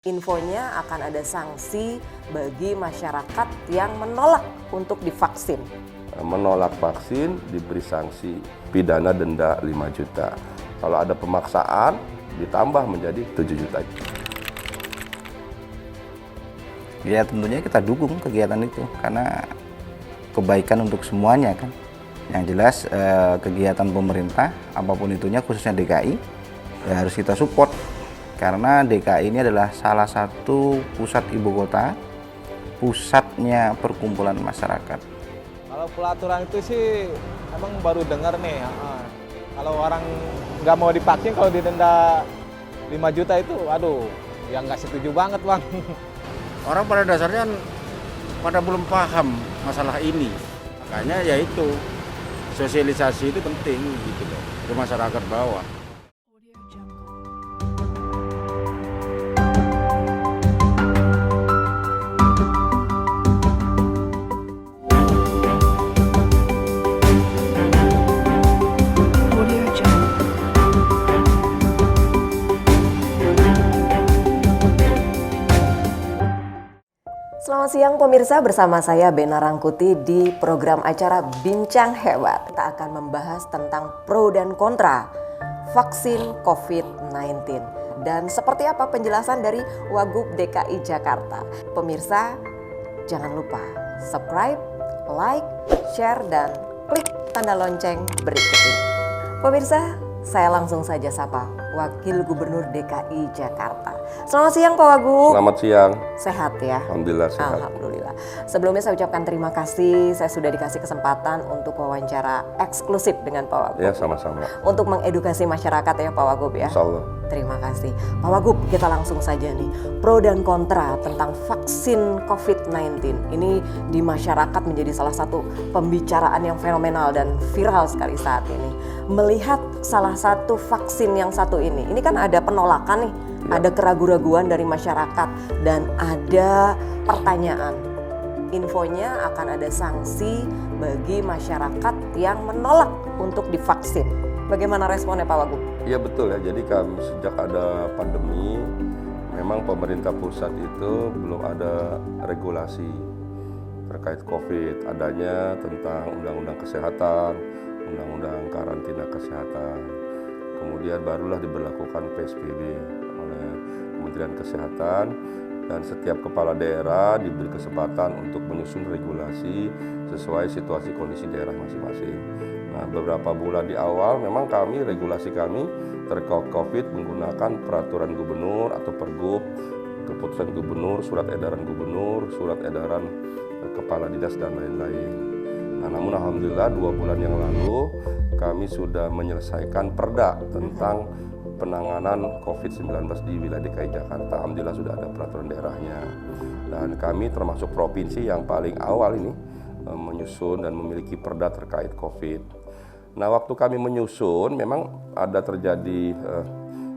Infonya akan ada sanksi bagi masyarakat yang menolak untuk divaksin. Menolak vaksin diberi sanksi pidana denda 5 juta. Kalau ada pemaksaan ditambah menjadi 7 juta. Ya tentunya kita dukung kegiatan itu karena kebaikan untuk semuanya kan. Yang jelas kegiatan pemerintah apapun itunya khususnya DKI ya harus kita support. Karena DKI ini adalah salah satu pusat ibu kota, pusatnya perkumpulan masyarakat. Kalau pelaturan itu sih emang baru dengar nih. Kalau orang nggak mau divaksin, kalau didenda 5 juta itu, aduh, ya nggak setuju banget bang. Orang pada dasarnya pada belum paham masalah ini. Makanya ya itu, sosialisasi itu penting gitu loh, ke masyarakat bawah. Selamat siang pemirsa, bersama saya Bena Rangkuti di program acara Bincang Hebat. Kita akan membahas tentang pro dan kontra vaksin COVID-19. Dan seperti apa penjelasan dari Wagub DKI Jakarta. Pemirsa, jangan lupa subscribe, like, share, dan klik tanda lonceng berikut ini. Pemirsa, saya langsung saja sapa Wakil Gubernur DKI Jakarta. Selamat siang Pak Wagub. Selamat siang. Sehat ya? Alhamdulillah sehat. Alhamdulillah. Sebelumnya saya ucapkan terima kasih, saya sudah dikasih kesempatan untuk wawancara eksklusif dengan Pak Wagub. Ya sama-sama. Untuk mengedukasi masyarakat ya Pak Wagub ya. Insya Allah. Terima kasih. Pak Wagub, kita langsung saja nih. Pro dan kontra tentang vaksin COVID-19. Ini di masyarakat menjadi salah satu pembicaraan yang fenomenal dan viral sekali saat ini. Melihat salah satu vaksin yang satu ini kan ada penolakan nih. Ada keraguan-raguan dari masyarakat dan ada pertanyaan. Infonya akan ada sanksi bagi masyarakat yang menolak untuk divaksin. Bagaimana responnya Pak Wagub? Iya betul ya, jadi kami sejak ada pandemi, memang pemerintah pusat itu belum ada regulasi terkait COVID. Adanya tentang undang-undang kesehatan, undang-undang karantina kesehatan. Kemudian barulah diberlakukan PSBB oleh Kementerian Kesehatan dan setiap kepala daerah diberi kesempatan untuk menyusun regulasi sesuai situasi kondisi daerah masing-masing. Nah, beberapa bulan di awal memang regulasi kami terkait COVID menggunakan peraturan gubernur atau pergub, keputusan gubernur, surat edaran gubernur, surat edaran kepala dinas dan lain-lain. Nah, namun alhamdulillah 2 bulan yang lalu kami sudah menyelesaikan perda tentang penanganan COVID-19 di wilayah DKI Jakarta. Alhamdulillah sudah ada peraturan daerahnya. Dan kami termasuk provinsi yang paling awal ini menyusun dan memiliki perda terkait COVID. Nah, waktu kami menyusun memang ada terjadi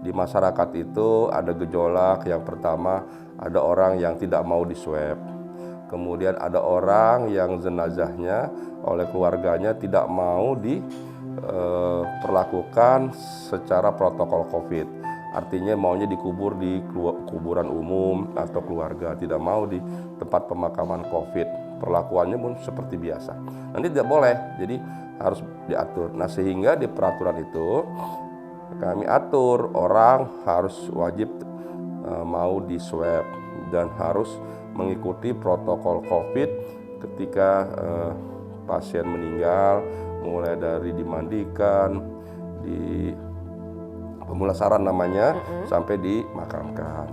di masyarakat itu ada gejolak. Yang pertama ada orang yang tidak mau diswab. Kemudian ada orang yang jenazahnya oleh keluarganya tidak mau diperlakukan secara protokol COVID. Artinya maunya dikubur di kuburan umum atau keluarga, tidak mau di tempat pemakaman COVID. Perlakuannya pun seperti biasa. Nanti tidak boleh, jadi harus diatur. Nah, sehingga di peraturan itu kami atur orang harus wajib mau diswab dan harus mengikuti protokol COVID ketika pasien meninggal, mulai dari dimandikan, di pemulasaran namanya, sampai dimakamkan.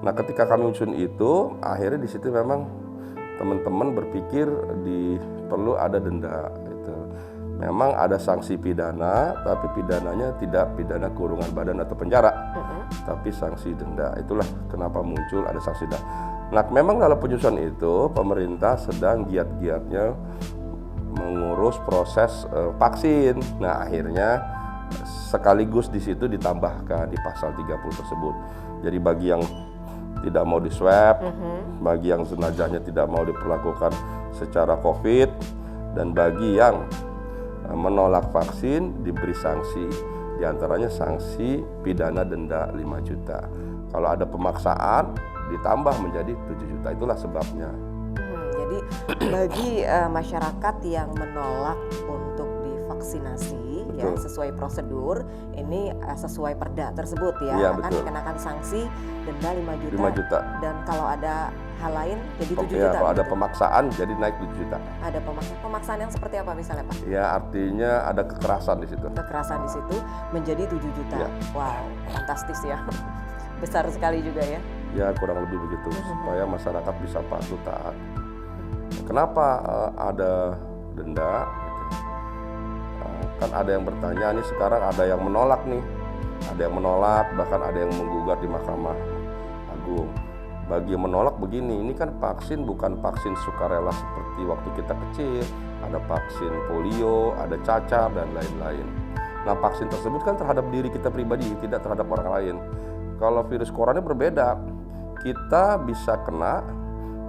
Nah, ketika kami usun itu, akhirnya di situ memang teman-teman berpikir perlu ada denda. Itu memang ada sanksi pidana, tapi pidananya tidak pidana kurungan badan atau penjara, tapi sanksi denda. Itulah kenapa muncul ada sanksi denda. Nah, memang dalam penyusunan itu pemerintah sedang giat-giatnya mengurus proses vaksin. Nah, akhirnya sekaligus di situ ditambahkan di pasal 30 tersebut. Jadi bagi yang tidak mau diswab, bagi yang jenazahnya tidak mau diperlakukan secara COVID, dan bagi yang menolak vaksin diberi sanksi, diantaranya sanksi pidana denda 5 juta. Kalau ada pemaksaan ditambah menjadi 7 juta, itulah sebabnya. Jadi bagi masyarakat yang menolak untuk divaksinasi ya Betul. sesuai prosedur, ini sesuai perda tersebut ya, Iya, akan betul. dikenakan sanksi denda 5 juta. 5 juta. Dan kalau ada hal lain jadi 7 Ya, juta. kalau ada begitu? pemaksaan jadi naik 7 juta. Ada pemaksaan yang seperti apa misalnya Pak? Ya, artinya ada kekerasan di situ. Kekerasan di situ menjadi 7 juta. Ya. Wow, fantastis ya. Besar sekali juga ya. Ya, kurang lebih begitu supaya masyarakat bisa patuh taat. Kenapa ada denda? Gitu. Kan ada yang bertanya nih, sekarang ada yang menolak nih, ada yang menolak, bahkan ada yang menggugat di Mahkamah Agung. Bagi yang menolak begini, ini kan vaksin bukan vaksin sukarela seperti waktu kita kecil, ada vaksin polio, ada cacar dan lain-lain. Nah, vaksin tersebut kan terhadap diri kita pribadi, tidak terhadap orang lain. Kalau virus corona berbeda, kita bisa kena,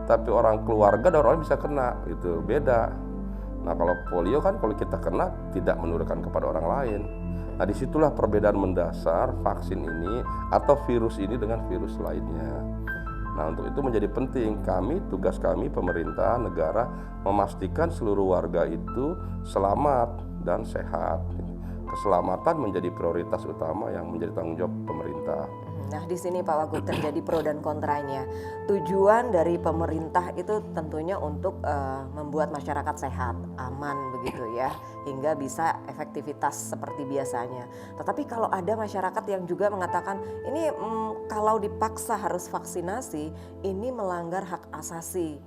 tapi orang keluarga dan orang bisa kena, itu beda. Nah, kalau polio kan kalau kita kena tidak menularkan kepada orang lain. Nah, disitulah perbedaan mendasar vaksin ini atau virus ini dengan virus lainnya. Nah, untuk itu menjadi penting tugas kami pemerintah negara memastikan seluruh warga itu selamat dan sehat. Keselamatan menjadi prioritas utama yang menjadi tanggung jawab pemerintah. Nah, di sini Pak Wagub terjadi pro dan kontranya. Tujuan dari pemerintah itu tentunya untuk membuat masyarakat sehat, aman begitu ya, hingga bisa efektivitas seperti biasanya. Tetapi kalau ada masyarakat yang juga mengatakan ini kalau dipaksa harus vaksinasi, ini melanggar hak asasi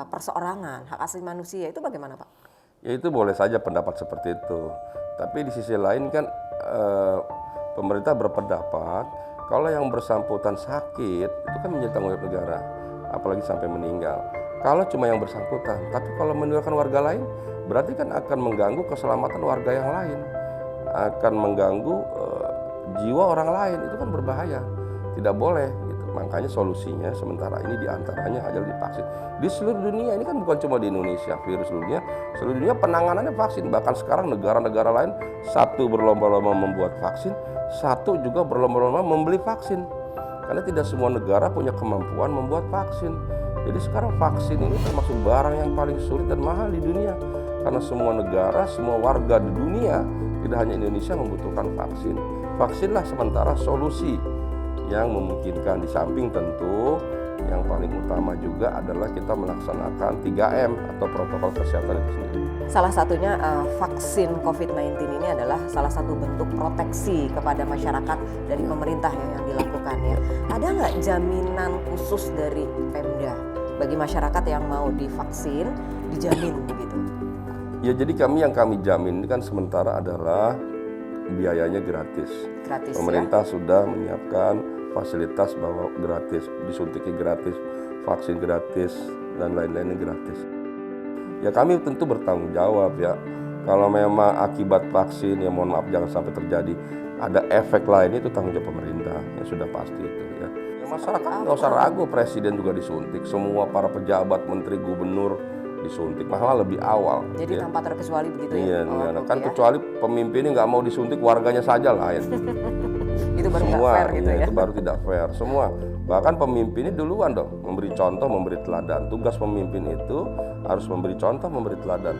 perseorangan, hak asasi manusia, itu bagaimana Pak? Ya, itu boleh saja pendapat seperti itu. Tapi di sisi lain kan pemerintah berpendapat kalau yang bersangkutan sakit itu kan menjadi tanggung jawab negara, apalagi sampai meninggal. Kalau cuma yang bersangkutan, tapi kalau menularkan warga lain, berarti kan akan mengganggu keselamatan warga yang lain, akan mengganggu jiwa orang lain, itu kan berbahaya, tidak boleh. Gitu. Makanya solusinya sementara ini diantaranya adalah divaksin. Di seluruh dunia, ini kan bukan cuma di Indonesia, virus seluruh dunia penanganannya vaksin. Bahkan sekarang negara-negara lain satu berlomba-lomba membuat vaksin, satu juga berlomba-lomba membeli vaksin. Karena tidak semua negara punya kemampuan membuat vaksin. Jadi sekarang vaksin ini termasuk barang yang paling sulit dan mahal di dunia. Karena semua negara, semua warga di dunia, tidak hanya Indonesia membutuhkan vaksin. Vaksinlah sementara solusi yang memungkinkan, di samping tentu yang paling utama juga adalah kita melaksanakan 3M atau protokol kesehatan itu sendiri. Salah satunya vaksin COVID-19 ini adalah salah satu bentuk proteksi kepada masyarakat dari pemerintah yang dilakukan ya. Ada nggak jaminan khusus dari Pemda bagi masyarakat yang mau divaksin, dijamin begitu? Ya, jadi yang kami jamin ini kan sementara adalah biayanya gratis. Gratis Pemerintah sudah menyiapkan fasilitas bahwa gratis, disuntikin gratis, vaksin gratis, dan lain-lainnya gratis. Ya, kami tentu bertanggung jawab ya. Kalau memang akibat vaksin, ya mohon maaf jangan sampai terjadi ada efek lain, itu tanggung jawab pemerintah, ya sudah pasti itu ya. Masyarakat nggak usah ragu, presiden juga disuntik, semua para pejabat, menteri, gubernur disuntik, malah lebih awal. Jadi ya. tanpa terkecuali begitu Iya, ya? kan kecuali pemimpinnya nggak mau disuntik, warganya saja lain. Itu baru nggak Semua, fair gitu ya? Itu baru tidak fair. Semua, bahkan pemimpinnya duluan dong, memberi contoh, memberi teladan. Tugas pemimpin itu harus memberi contoh, memberi teladan.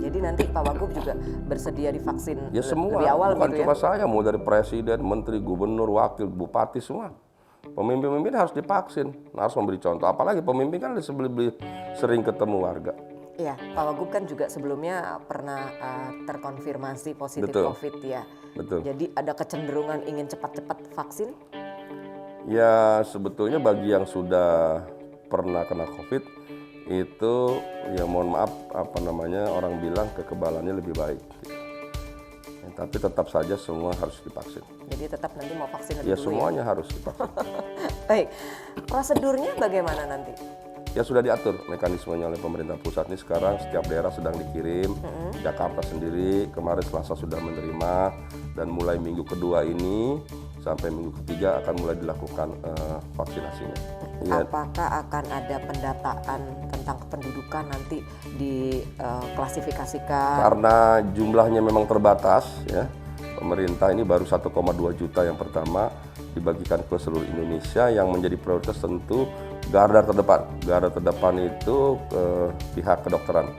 Jadi nanti Pak Wagub juga bersedia divaksin Ya semua, lebih awal bukan gitu cuma ya? saya, mau dari presiden, menteri, gubernur, wakil, bupati, semua. Pemimpin-pemimpin harus divaksin, harus memberi contoh. Apalagi pemimpin kan lebih sering ketemu warga. Iya, Pak Wagub kan juga sebelumnya pernah terkonfirmasi positif Betul. COVID ya. Betul. Jadi ada kecenderungan ingin cepat-cepat vaksin? Ya sebetulnya bagi yang sudah pernah kena COVID itu ya mohon maaf orang bilang kekebalannya lebih baik. Ya, tapi tetap saja semua harus divaksin. Jadi tetap nanti mau vaksin lebih Ya dulu semuanya harus divaksin. Baik, prosedurnya bagaimana nanti? Ya sudah diatur mekanismenya oleh pemerintah pusat. Ini sekarang setiap daerah sedang dikirim. Jakarta sendiri kemarin Selasa sudah menerima, dan mulai minggu kedua ini sampai minggu ketiga akan mulai dilakukan vaksinasinya. Ya, Apakah akan ada pendataan tentang kependudukan nanti diklasifikasikan? karena jumlahnya memang terbatas ya. pemerintah ini baru 1,2 juta yang pertama dibagikan ke seluruh Indonesia. Yang menjadi prioritas tentu garda terdepan. Garda terdepan itu pihak kedokteran.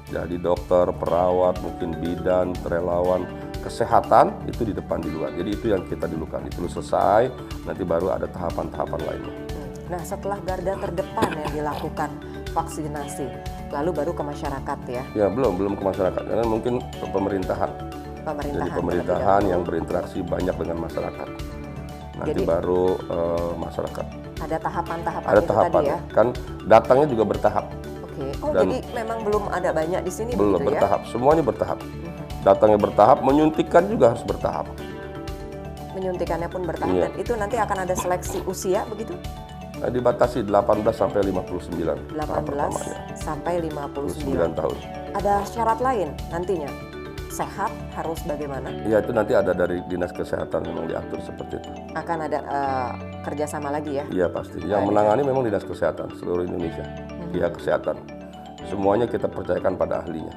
Jadi dokter, perawat, mungkin bidan, relawan, kesehatan itu di depan di luar. Jadi itu yang kita dulukan. Itu selesai, nanti baru ada tahapan-tahapan lainnya. Nah, setelah garda terdepan yang dilakukan vaksinasi, lalu baru ke masyarakat ya. Ya belum ke masyarakat, karena mungkin ke pemerintahan. Jadi pemerintahan yang berinteraksi banyak dengan masyarakat. Nanti Jadi, baru masyarakat. Ada tahapan-tahapan Ada itu tahapan, tadi ya. kan datangnya juga bertahap. Oke. Oh, Dan- jadi memang belum ada banyak di sini Belum begitu ya? bertahap, semuanya bertahap. Datangnya bertahap, menyuntikkan juga harus bertahap. Menyuntikannya pun bertahap Iya. dan itu nanti akan ada seleksi usia begitu? Nah, dibatasi 18 sampai 59 tahap 18 pertamanya. sampai 59. 9 tahun. Ada syarat lain nantinya? Sehat harus bagaimana? Ya itu nanti ada dari Dinas Kesehatan memang diatur seperti itu. Akan ada kerjasama lagi ya? Iya pasti. Yang menangani memang Dinas Kesehatan seluruh Indonesia. Pihak kesehatan. Semuanya kita percayakan pada ahlinya.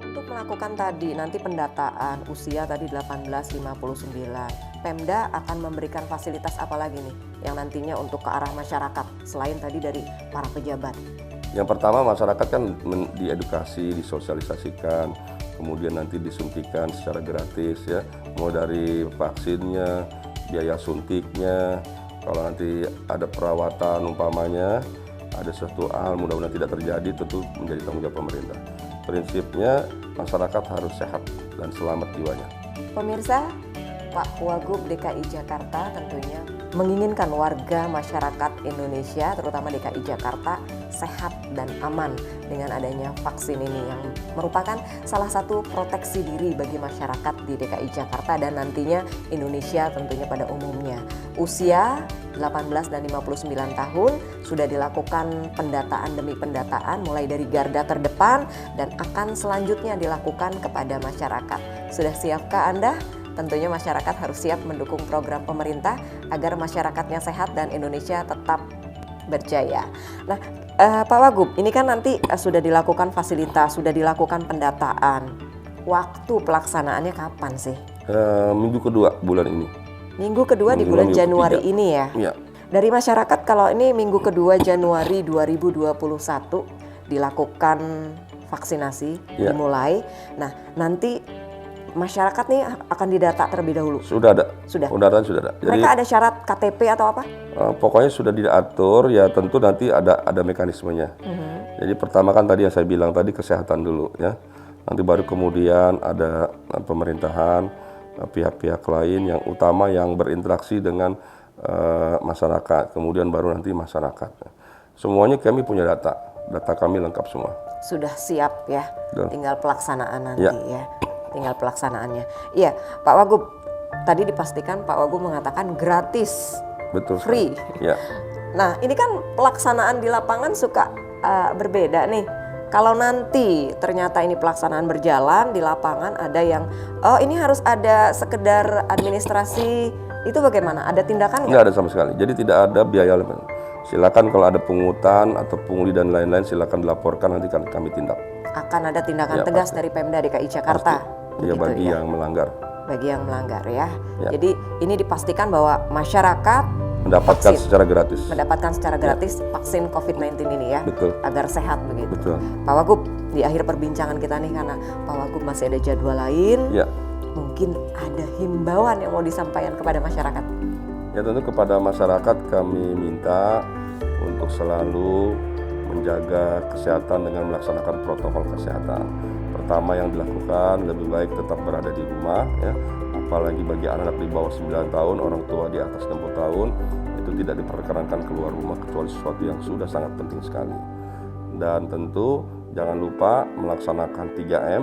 Untuk melakukan tadi nanti pendataan usia tadi 18-59, Pemda akan memberikan fasilitas apa lagi nih yang nantinya untuk ke arah masyarakat selain tadi dari para pejabat? Yang pertama masyarakat kan diedukasi, disosialisasikan, kemudian nanti disuntikan secara gratis ya, mulai dari vaksinnya, biaya suntiknya, kalau nanti ada perawatan umpamanya, ada suatu hal mudah-mudahan tidak terjadi tentu menjadi tanggung jawab pemerintah. Prinsipnya masyarakat harus sehat dan selamat jiwanya. Pemirsa, Pak Wagub DKI Jakarta tentunya menginginkan warga masyarakat Indonesia, terutama DKI Jakarta, sehat dan aman dengan adanya vaksin ini yang merupakan salah satu proteksi diri bagi masyarakat di DKI Jakarta dan nantinya Indonesia tentunya pada umumnya. Usia 18 dan 59 tahun sudah dilakukan pendataan demi pendataan mulai dari garda terdepan dan akan selanjutnya dilakukan kepada masyarakat. Sudah siapkah Anda? Tentunya masyarakat harus siap mendukung program pemerintah agar masyarakatnya sehat dan Indonesia tetap berjaya. Nah, Pak Wagub, ini kan nanti sudah dilakukan fasilitas, sudah dilakukan pendataan. Waktu pelaksanaannya kapan sih? Minggu kedua bulan ini. Minggu kedua di bulan Minggu Januari ketiga. ini ya? Iya. Dari masyarakat kalau ini minggu kedua Januari 2021 dilakukan vaksinasi, Iya. dimulai. Nah, nanti masyarakat nih akan didata terlebih dahulu. Sudah ada. Sudah. Pendataan sudah ada. Jadi Mereka ada syarat KTP atau apa? pokoknya sudah diatur ya, tentu nanti ada mekanismenya. Jadi pertama kan tadi yang saya bilang tadi kesehatan dulu ya. Nanti baru kemudian ada pemerintahan, pihak-pihak lain yang utama yang berinteraksi dengan masyarakat. Kemudian baru nanti masyarakat. Semuanya kami punya data kami lengkap semua. Sudah siap ya, Sudah. tinggal pelaksanaan nanti Ya. ya. Tinggal pelaksanaannya. Iya, Pak Wagub, tadi dipastikan Pak Wagub mengatakan gratis, Betul. free. Ya. Nah, ini kan pelaksanaan di lapangan suka berbeda nih. Kalau nanti ternyata ini pelaksanaan berjalan di lapangan ada yang, oh ini harus ada sekedar administrasi, itu bagaimana? Ada tindakan nggak? Nggak ada sama sekali. Jadi tidak ada biaya. Silakan kalau ada pungutan atau pungli dan lain-lain silakan dilaporkan, nanti kami tindak. Akan ada tindakan Ya, tegas pasti. dari Pemda DKI Jakarta. Ya Begitu bagi ya? yang melanggar. Bagi yang melanggar ya. Ya. Jadi ini dipastikan bahwa masyarakat Mendapatkan vaksin. secara gratis. mendapatkan secara gratis vaksin COVID-19 ini ya. Betul. Agar sehat begitu. Betul. Pak Wagub, di akhir perbincangan kita nih karena Pak Wagub masih ada jadwal lain, Ya. mungkin ada himbauan yang mau disampaikan kepada masyarakat. Ya tentu kepada masyarakat kami minta untuk selalu menjaga kesehatan dengan melaksanakan protokol kesehatan. Pertama yang dilakukan lebih baik tetap berada di rumah ya. Apalagi bagi anak di bawah 9 tahun, orang tua di atas 60 tahun itu tidak diperkenankan keluar rumah kecuali sesuatu yang sudah sangat penting sekali. Dan tentu jangan lupa melaksanakan 3M,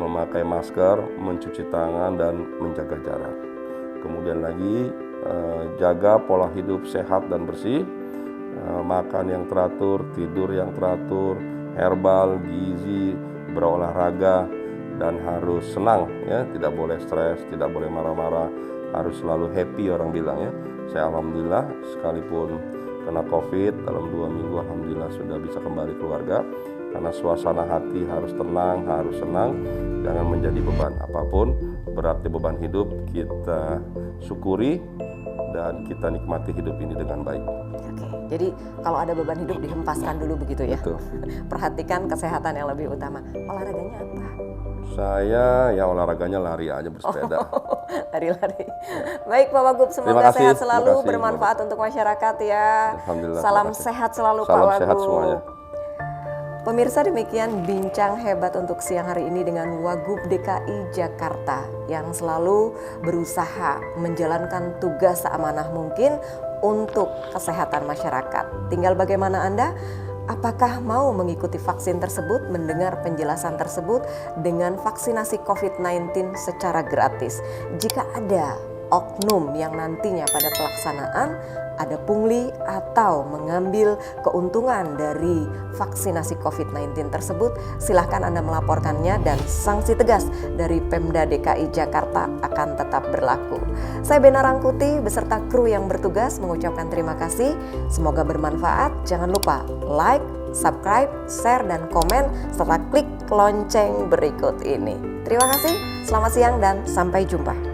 memakai masker, mencuci tangan dan menjaga jarak. Kemudian lagi jaga pola hidup sehat dan bersih. Makan yang teratur, tidur yang teratur, herbal, gizi, berolahraga, dan harus senang ya, tidak boleh stres, tidak boleh marah-marah, harus selalu happy orang bilang ya. Saya alhamdulillah sekalipun kena COVID dalam 2 minggu alhamdulillah sudah bisa kembali keluarga. karena suasana hati harus tenang, harus senang, jangan menjadi beban. Apapun beratnya beban hidup, kita syukuri dan kita nikmati hidup ini dengan baik. Oke, jadi kalau ada beban hidup dihempaskan dulu begitu ya. Betul. Perhatikan kesehatan yang lebih utama. Olahraganya apa? Saya ya olahraganya lari aja, bersepeda. Lari-lari. Baik Pak Wagub, Terima semoga kasih, sehat terima selalu, kasih, bermanfaat untuk masyarakat ya. Alhamdulillah, Salam terima kasih. sehat selalu Pak Salam Wagub. sehat semuanya. Pemirsa, demikian bincang hebat untuk siang hari ini dengan Wagub DKI Jakarta yang selalu berusaha menjalankan tugas seamanah mungkin untuk kesehatan masyarakat. Tinggal bagaimana Anda? Apakah mau mengikuti vaksin tersebut, mendengar penjelasan tersebut dengan vaksinasi COVID-19 secara gratis? Jika ada oknum yang nantinya pada pelaksanaan ada pungli atau mengambil keuntungan dari vaksinasi COVID-19 tersebut, silahkan Anda melaporkannya dan sanksi tegas dari Pemda DKI Jakarta akan tetap berlaku. Saya Bena Rangkuti beserta kru yang bertugas mengucapkan terima kasih. Semoga bermanfaat. Jangan lupa like, subscribe, share, dan komen serta klik lonceng berikut ini. Terima kasih, selamat siang dan sampai jumpa.